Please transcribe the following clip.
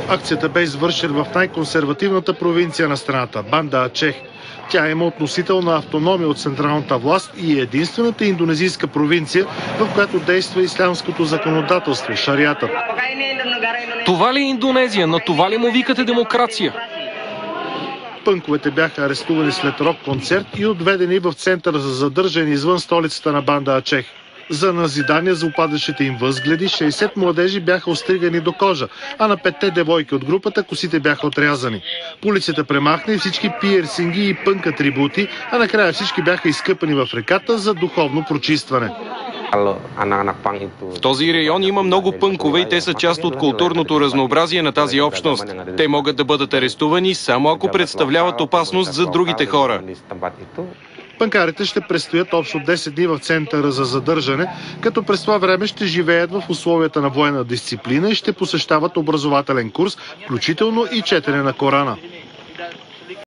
Акцията бе извършена в най-консервативната провинция на страната – Банда Ачех. Тя има относителна автономия от централната власт и е единствената индонезийска провинция, в която действа ислямското законодателство – шариатът. Това ли е Индонезия? На това ли му викате демокрация? Пънковете бяха арестувани след рок-концерт и отведени в център за задържане извън столицата на Банда Ачех. За назидание за опадащите им възгледи, 60 младежи бяха остригани до кожа, а на 5 девойки от групата косите бяха отрязани. Полицията премахна и всички пиерсинги и пънк атрибути, а накрая всички бяха изкъпани в реката за духовно прочистване. В този район има много пънкове и те са част от културното разнообразие на тази общност. Те могат да бъдат арестувани само ако представляват опасност за другите хора. Пънкарите ще престоят общо 10 дни в центъра за задържане, като през това време ще живеят в условията на военна дисциплина и ще посещават образователен курс, включително и четене на Корана.